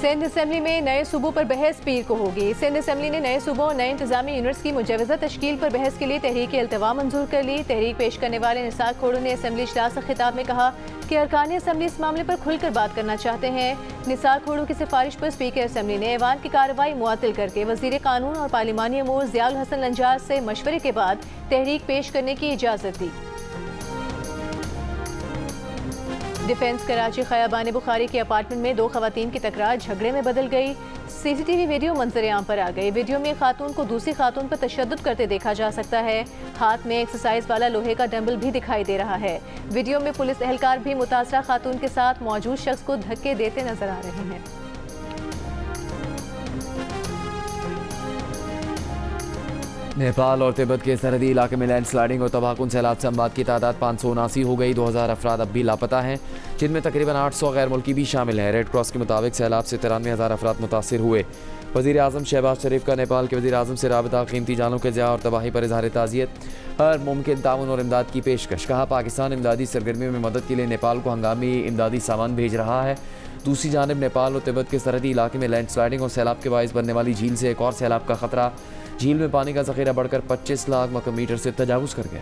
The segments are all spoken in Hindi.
सिंध असेंबली में नए सूबों पर बहस पीर को होगी। सिंध असेंबली ने नए सूबों और नए इंतजामी यूनिट्स की मुजवजा तश्कील पर बहस के लिए तहरीक अल्तवा मंजूर कर ली। तहरीक पेश करने वाले निसार खोड़ू ने असेंबली इजलास से खिताब में कहा कि अरकान असेंबली इस मामले पर खुलकर बात करना चाहते हैं। निसार खोड़ू की सिफारिश पर स्पीकर असेंबली ने ऐवान की कार्रवाई मुअत्तल करके वजीर कानून और पार्लिमानी अमूर ज़ियाउल हसन लंजार से मशवरे के बाद तहरीक पेश करने की इजाज़त दी। डिफेंस कराची खयाबान बुखारी के अपार्टमेंट में दो खवातीन की तकरार झगड़े में बदल गई। सीसीटीवी वीडियो मंजर-ए-आम पर आ गई। वीडियो में खातून को दूसरी खातून पर तशद्दुद करते देखा जा सकता है। हाथ में एक्सरसाइज वाला लोहे का डंबल भी दिखाई दे रहा है। वीडियो में पुलिस एहलकार भी मुतासरा खातून के साथ मौजूद शख्स को धक्के देते नजर आ रहे हैं। नेपाल और तिब्बत के सरहदी इलाके में लैंडस्लाइडिंग और तबाहकुन सैलाब से अमवात की तादाद 579 हो गई। 2000 अफराद अब भी लापता हैं, जिनमें तकरीबन 800 गैर मुल्की भी शामिल हैं। रेड क्रॉस के मुताबिक सैलाब से 93,000 अफराद मुतासर हुए। वज़ीर आज़म शहबाज शरीफ का नेपाल के वज़ीर आज़म से राबता, कीमती जानों के ज़िया और तबाही पर इज़हार ताज़ियत, हर मुमकिन ताउन और इमदाद की पेशकश। कहा पाकिस्तान इमदादी सरगर्मियों में मदद के लिए नेपाल को हंगामी इमदादी सामान भेज रहा है। दूसरी जानिब नेपाल और तिब्बत के सरहदी इलाके में लैंडस्लाइडिंग और सैलाब के बायस बनने वाली झील से एक और सैलाब का खतरा। झील में पानी का ज़ख़ीरा बढ़कर 25 लाख मकम मीटर से तजावुज़ कर गया।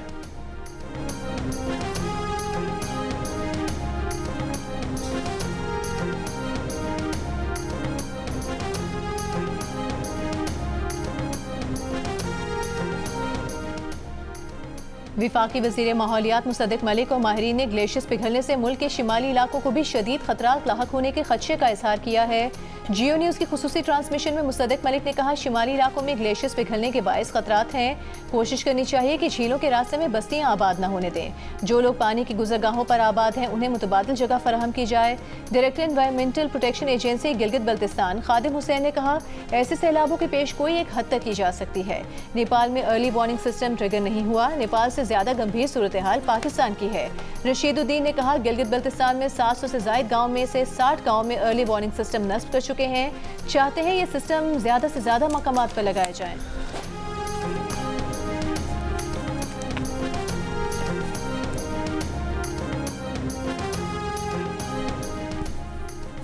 विफाकी वज़ीर माहौलियात मुसद्दिक मलिक और माहिरीन ने ग्लेशियर्स पिघलने से मुल्क के शिमाली इलाकों को भी शदीद खतरात लाहक होने के खदशे का इजहार किया है। जियो न्यूज़ की खुसूसी ट्रांसमिशन में मुसद्दिक मलिक ने कहा, शिमाली इलाकों में ग्लेशियर्स पिघलने के बायस खतरात हैं। कोशिश करनी चाहिए कि झीलों के रास्ते में बस्तियाँ आबाद न होने दें। जो लोग पानी की गुजरगाहों पर आबाद हैं उन्हें मुतबादिल जगह फराहम की जाए। Director environmental protection agency Gilgit Baltistan Khadim Hussain ने कहा, ऐसे सैलाबों की पेश कोई एक हद तक की जा सकती है। नेपाल में अर्ली वार्निंग सिस्टम ट्रिगर नहीं हुआ। नेपाल से ज्यादा गंभीर सूरत हाल पाकिस्तान की है। रशीदुद्दीन ने कहा, गिलगित बल्तिस्तान में 700 से ज्यादा गाँव में से 60 गाँव में अर्ली वार्निंग सिस्टम नस्ब कर चुके हैं। चाहते हैं ये सिस्टम ज्यादा से ज्यादा मकामात पर लगाए जाएं।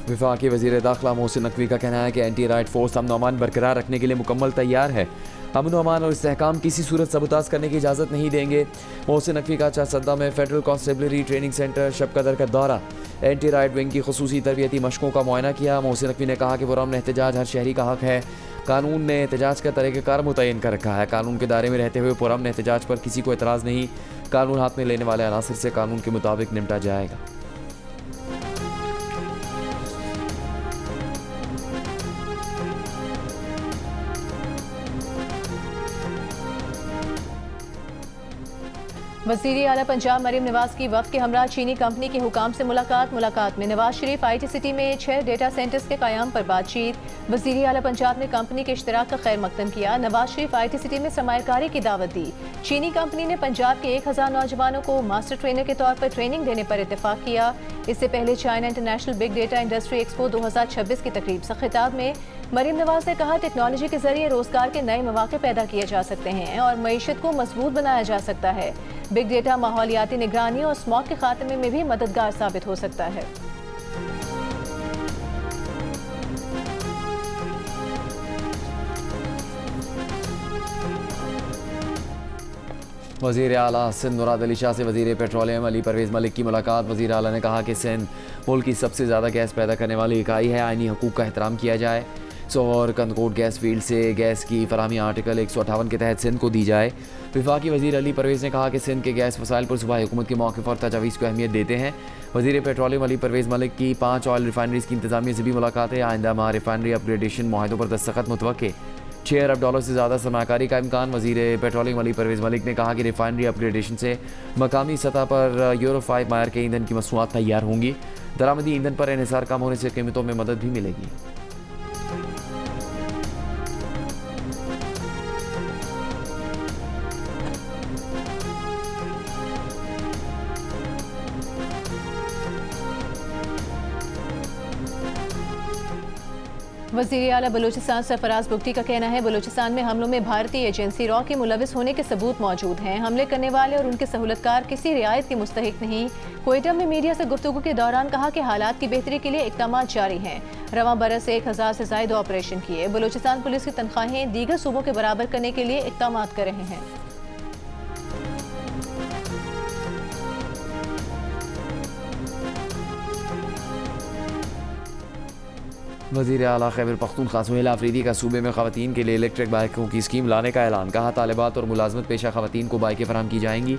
विफाकी वज़ीर दाखिला मोहसिन नकवी का कहना है कि एंटी राइट फोर्स अमन अमान बरकरार रखने के लिए मुकम्मल तैयार है। अमन अमान और इस्तेहकाम किसी सूरत सबूताज करने की इजाज़त नहीं देंगे। मोहसिन नकवी का चारसद्दा में फेडरल कॉन्स्टेबलरी ट्रेनिंग सेंटर शबकदर का दौरा, एंटी राइट विंग की खुसूसी तरबियती मशकों का मुआयना किया। मोहसिन नकवी ने कहा कि पुरअमन एहतजाज हर शहरी का हक है। कानून ने एहतजाज का तरीक़ाकार मुतय्यन कर रखा है। कानून के दायरे में रहते हुए पुरअमन एहतजाज पर किसी को एतराज़ नहीं। कानून हाथ में लेने वाले अनासर से कानून के मुताबिक निपटा जाएगा। वज़ीर आला पंजाब मरीम नवाज की वफ़द के हमरा चीनी कंपनी के हुकाम से मुलाकात में नवाज शरीफ IT सिटी में 6 डेटा सेंटर्स के क़याम पर बातचीत। वज़ीर आला पंजाब ने कंपनी के इश्तराक का खैर मकदम किया। नवाज शरीफ IT सिटी में सरमायाकारी की दावत दी। चीनी कंपनी ने पंजाब के 1000 नौजवानों को मास्टर ट्रेनर के तौर पर ट्रेनिंग देने पर इत्तेफाक किया। इससे पहले China international big data industry expo 2026 की तकरीब से खिताब में मरीम नवाज ने कहा, टेक्नोलॉजी के जरिए रोजगार के नए मौके पैदा किए जा सकते हैं और मईशत को मजबूत बनाया जा सकता है। बिग डेटा माहौलियाती निगरानी और स्मॉग के खात्मे में भी मददगार साबित हो सकता है। वज़ीर आला सिंध मुराद अली शाह से वज़ीर पेट्रोलियम अली परवेज़ मलिक की मुलाकात। वज़ीर आला ने कहा कि सिंध मुल्क की सबसे ज़्यादा गैस पैदा करने वाली इकाई है। आइनी हकूक़ का एहतराम किया जाए। सोर कंदकोट गैस फील्ड से गैस की फराहमी आर्टिकल 158 के तहत सिंध को दी जाए। विफाकी वज़ीर अली परवेज़ ने कहा कि सिंध के गैस वसाइल पर सूबाई हुकूमत के मौक़िफ़ और तजावीज़ को अहमियत देते हैं। वज़ीर पेट्रोलियम अली परवेज़ मलिक की 5 ऑयल रिफाइनरीज़ की इंतज़ामिया से भी मुलाकात है। आइंदा माह रिफाइनरी अपग्रेडेशन मुआहदों पर दस्तखत मुतवक्के। $6 अरब से ज़्यादा सरमाकारी का इम्कान। वज़ीर पेट्रोलियम अली परवेज़ मलिक ने कहा कि रिफाइनरी अपग्रेडेशन से मकामी सतह पर यूरो 5 मायर के ईंधन की मसनूआत तैयार होंगी। दरामदी ईंधन पर इन्हिसार कम होने से कीमतों में मदद भी मिलेगी। वज़ीर आला बलूचिस्तान सरफराज बुगटी का कहना है, बलूचिस्तान में हमलों में भारतीय एजेंसी रॉ के मुलविस होने के सबूत मौजूद हैं। हमले करने वाले और उनके सहूलतकार किसी रियायत के मुस्तहिक नहीं। क्वेटा में मीडिया से गुफ्तगू के दौरान कहा कि हालात की बेहतरी के लिए इक़दामात जारी हैं। रवां बरस से 1000 से ज़ायद ऑपरेशन किए। बलूचिस्तान पुलिस की तनख्वाहें दीगर सूबों के बराबर करने के लिए इक़दाम कर रहे हैं। वज़ीर आला खैबर पख्तूनख्वा सुहेला अफरीदी का सूबे में ख़वातीन के लिए इलेक्ट्रिक बाइकों की स्कीम लाने का ऐलान। कहा तालिबात और मुलाजमत पेशा ख़वातीन को बाइकें फराहम की जाएंगी।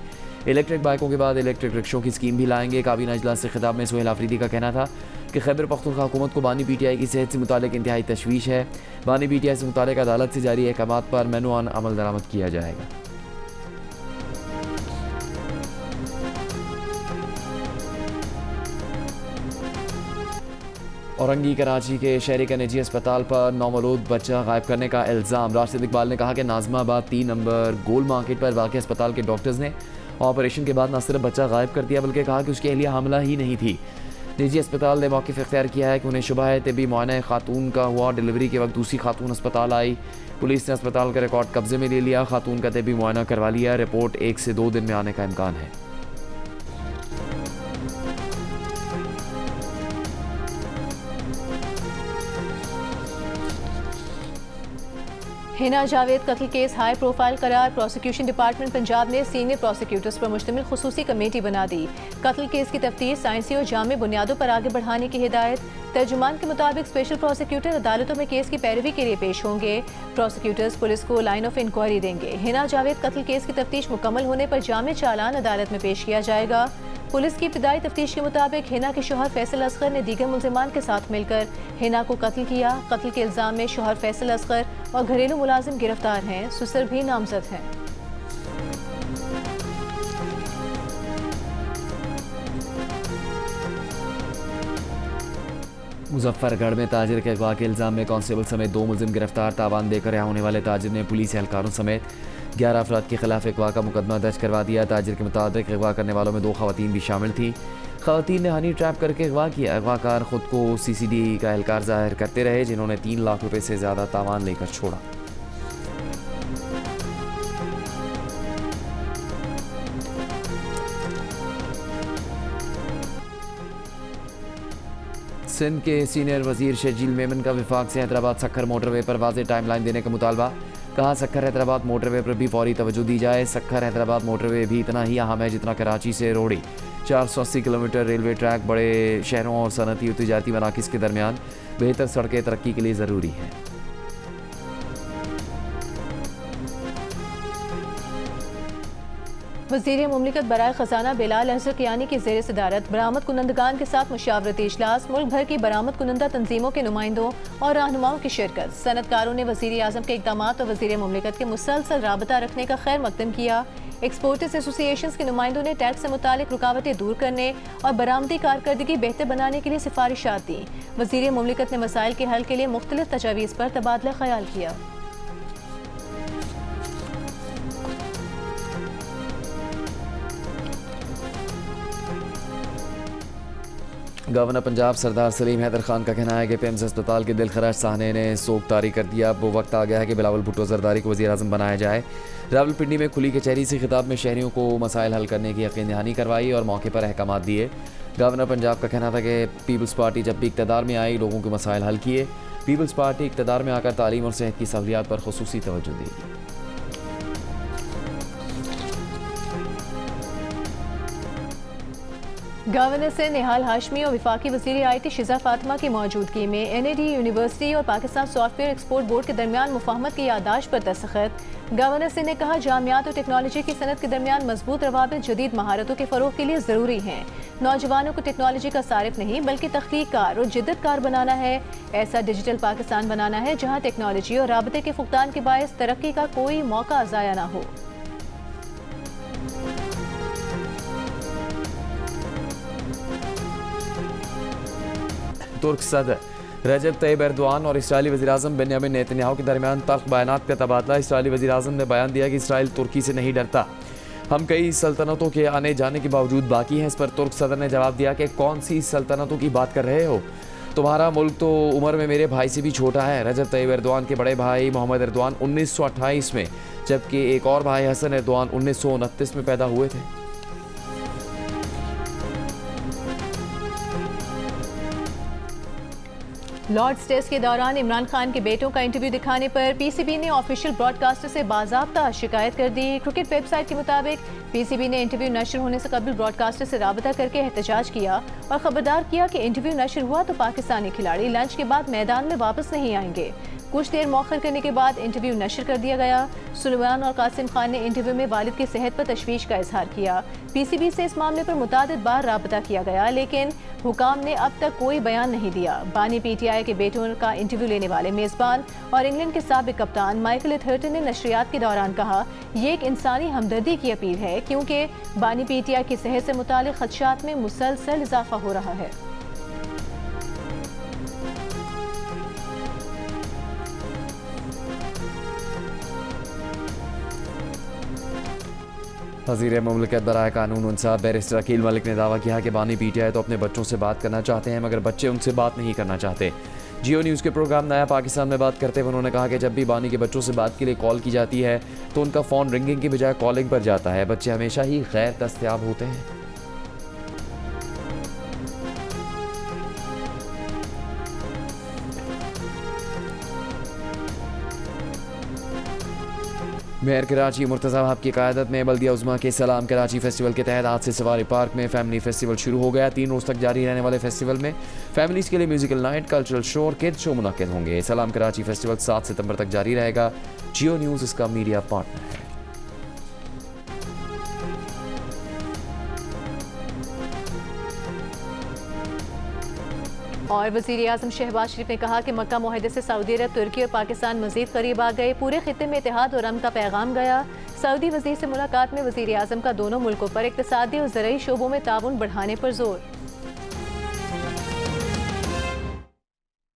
इलेक्ट्रिक बाइकों के बाद इलेक्ट्रिक रिक्शों की स्कीम भी लाएंगे। काबीना इजलास से खिताब में सुहेला अफरीदी का कहना था कि खैबर पख्तूनख्वा हुकूमत को बानी PTI की सेहत से मुतालिक इंतहाई तशवीश है। बानी PTI से मुतालिक अदालत से जारी अहकामात पर मेनू अमल दरामद किया जाएगा। औरंगी कराची के शहरी का निजी अस्पताल पर नौमौलूद बच्चा गायब करने का इल्ज़ाम। राशिद इकबाल ने कहा कि नाज़माबाद 3 नंबर गोल मार्केट पर वाक़ अस्पताल के डॉक्टर्स ने ऑपरेशन के बाद न सिर्फ बच्चा गायब कर दिया बल्कि कहा कि उसकी अहलिया हामिला ही नहीं थी। निजी अस्पताल ने मौक़िफ़ इख्तियार किया है कि उन्हें शुबा है तिब्बी मुआयना खातून का हुआ। डिलीवरी के वक्त दूसरी खातून अस्पताल आई। पुलिस ने अस्पताल का रिकॉर्ड कब्जे में ले लिया। खातून का तिब्बी मुआयना करवा लिया। रिपोर्ट 1 से 2 दिन में आने का इम्कान है। हिना जावेद कत्ल केस हाई प्रोफाइल करार। प्रोसिक्यूशन डिपार्टमेंट पंजाब ने सीनियर प्रोसिक्यूटर्स पर मुश्तमिल खुसूसी कमेटी बना दी। कत्ल केस की तफ्तीश साइंसी और जामे बुनियादों पर आगे बढ़ाने की हिदायत। तर्जुमान के मुताबिक स्पेशल प्रोसिक्यूटर अदालतों में केस की पैरवी के लिए पेश होंगे। प्रोसिक्यूटर्स पुलिस को लाइन ऑफ इंक्वायरी देंगे। हिना जावेद कत्ल केस की तफ्तीश मुकम्मल होने पर जामे चालान अदालत में पेश किया जाएगा। पुलिस की इब्तिदाई तफ्तीश के मुताबिक हिना के शौहर फैसल असगर ने दीगर मुल्जिमान के साथ मिलकर हिना को कत्ल किया। कत्ल के इल्जाम में शौहर फैसल असगर और घरेलू मुलाजिम गिरफ्तार हैं। सुसर भी नामजद हैं। मुजफ्फरगढ़ में ताजिर के अगवा के इल्ज़ाम में कांस्टेबल समेत 2 मुलजिम गिरफ्तार। तावान देकर रिहा होने वाले ताजिर ने पुलिस एहलकारों समेत 11 अफराद के खिलाफ अगवा का मुकदमा दर्ज करवा दिया। ताजिर के मुताबिक अगवा करने वालों में 2 खवातीन भी शामिल थी। खवातीन ने हनी ट्रैप करके अगवा किया। अगवाकार खुद को CCD का एहलकार जाहिर करते रहे जिन्होंने 3 लाख रुपए से ज़्यादा तावान लेकर छोड़ा। सिंध के सीनियर वजीर शर्जील मेमन का विफाक से हैदराबाद सक्खर मोटरवे पर वाज़ेह टाइमलाइन देने का मुतालबा। कहा सक्खर हैदराबाद मोटरवे पर भी फौरी तवज्जो दी जाए। सक्खर हैदराबाद मोटरवे भी इतना ही अहम है जितना कराची से रोड़ी। 480 किलोमीटर रेलवे ट्रैक बड़े शहरों और सनती और तिजारती मराकिज़ के दरमियान बेहतर सड़कें तरक्की के लिए ज़रूरी है। वज़ीर मुमलिकत बराए ख़जाना बिलाल अहसर कियानी की ज़ेर सदारत बरामद कुनंदगान के साथ मुशावरती इजलास। मुल्क भर की बरामद कुनंदा तंजीमों के नुमाइंदों और रहनुमाओं की शिरकत। सनतकारों ने वज़ीर आज़म के इक़दामात और वज़ीर मुमलिकत के मुसलसल राबता रखने का खैर मकदम किया। एक्सपोर्टर्स एसोसिएशन के नुमाइंदों ने टैक्स से मुतालिक रुकावटें दूर करने और बरामदी कारकर्दगी बेहतर बनाने के लिए सिफारिशात दी। वज़ीर मुमलिकत ने मसाइल के हल के लिए मुख्तलिफ तजावीज़ पर तबादला ख्याल किया। गवर्नर पंजाब सरदार सलीम हैदर खान का कहना है कि पेम्स अस्पताल के दिलखराज साहने ने सोग तारी कर दिया। अब वो वक्त आ गया है कि बिलावल भुट्टो जरदारी को वज़ीर आज़म बनाया जाए। रावलपिंडी में खुली कचहरी से खिताब में शहरियों को मसाइल हल करने की यकीन दहानी करवाई और मौके पर अहकामात दिए। गवर्नर पंजाब का कहना था कि पीपल्स पार्टी जब भी इक़्तिदार में आई लोगों के मसाइल हल किए। पीपल्स पार्टी इक़्तिदार में आकर तालीम और सेहत की सहूलियात पर खुसूसी तवज्जो देगी। गवर्नर से निहाल हाशमी और वफाकी वज़ीर IT शिजा फातिमा की मौजूदगी में NAD यूनिवर्सिटी और पाकिस्तान सॉफ्टवेयर एक्सपोर्ट बोर्ड के दरमियान मुफाहमत की याददाश्त पर दस्तखत। गवर्नर से ने कहा जामियात और टेक्नोलॉजी की सनत के दरमियान मजबूत रवाबित जदीद महारतों के फ़रोग के लिए ज़रूरी हैं। नौजवानों को टेक्नोलॉजी का सारिफ नहीं बल्कि तख्लीक़कार और जिद्दतकार बनाना है। ऐसा डिजिटल पाकिस्तान बनाना है जहाँ टेक्नोलॉजी और राबते के फुकदान के बायस तरक्की का कोई मौका ज़ाया ना हो। तुर्क सदर रजब तैयब एर्दोआन और इसराइली वज़ीर-ए-आज़म बेंयामिन नेतन्याहू के दरमियान तल्ख़ बयानात का तबादला। इसराइली वज़ीर-ए-आज़म ने बयान दिया कि इसराइल तुर्की से नहीं डरता। हम कई सल्तनतों के आने जाने के बावजूद बाकी हैं। इस पर तुर्क सदर ने जवाब दिया कि कौन सी सल्तनतों की बात कर रहे हो? तुम्हारा मुल्क तो उम्र में मेरे भाई से भी छोटा है। रजब तैयब एर्दोआन के बड़े भाई मोहम्मद एर्दोआन 1928 में जबकि एक और भाई हसन एर्दोआन 1929 में पैदा हुए थे। लॉर्ड्स टेस्ट के दौरान इमरान खान के बेटों का इंटरव्यू दिखाने पर पीसीबी ने ऑफिशियल ब्रॉडकास्टर से बाज़ाब्ता शिकायत कर दी। क्रिकेट वेबसाइट के मुताबिक पीसीबी ने इंटरव्यू नशर होने से कबल ब्रॉडकास्टर से राबता करके एहतजाज किया और खबरदार किया कि इंटरव्यू नशर हुआ तो पाकिस्तानी खिलाड़ी लंच के बाद मैदान में वापस नहीं आएंगे। कुछ देर मौखर करने के बाद इंटरव्यू नशर कर दिया गया। सुलेमान और कासिम खान ने इंटरव्यू में वालिद की सेहत पर तशवीश का इजहार किया। पीसीबी से इस मामले पर मुतादिद बार राबता किया गया, लेकिन हुकाम ने अब तक कोई बयान नहीं दिया। बानी पीटीआई के बेटों का इंटरव्यू लेने वाले मेज़बान और इंग्लैंड के साबिक कप्तान माइकल एथर्टन ने नशरियात के दौरान कहा, ये एक इंसानी हमदर्दी की अपील है क्योंकि बानी पीटीआई की सेहत से मुतालिक खदशात में मुसलसल इजाफा हो रहा है। वज़ीर मुमलिकत बराए कानून इंसाफ बैरिस्टर अकील मलिक ने दावा किया कि बानी पीटीआई तो अपने बच्चों से बात करना चाहते हैं मगर बच्चे उनसे बात नहीं करना चाहते। जियो न्यूज़ के प्रोग्राम नया पाकिस्तान में बात करते हुए उन्होंने कहा कि जब भी बानी के बच्चों से बात के लिए कॉल की जाती है तो उनका फ़ोन रिंगिंग की बजाय कॉलिंग पर जाता है। बच्चे हमेशा ही गैर दस्तयाब होते हैं। मेयर कराची मुर्तज़ा वहाब की क़यादत में बल्दिया उज़्मा के सलाम कराची फेस्टिवल के तहत आज से सवारी पार्क में फैमिली फेस्टिवल शुरू हो गया। 3 रोज़ तक जारी रहने वाले फेस्टिवल में फैमिलीज़ के लिए म्यूजिकल नाइट, कल्चरल शो और किड्स शो मुनक़्क़िद होंगे। सलाम कराची फेस्टिवल 7 सितंबर तक जारी रहेगा। जियो न्यूज़ इसका मीडिया पार्टनर है। और वज़ीर आज़म शहबाज शरीफ ने कहा कि मक्का मुआहदे से सऊदी अरब, तुर्की और पाकिस्तान मज़ीद करीब आ गए। पूरे खित्ते में इत्तेहाद और अमन का पैगाम गया। सऊदी वज़ीर से मुलाकात में वज़ीर आज़म का दोनों मुल्कों पर इक़्तिसादी और ज़रई शोबों में ताउन बढ़ाने पर जोर।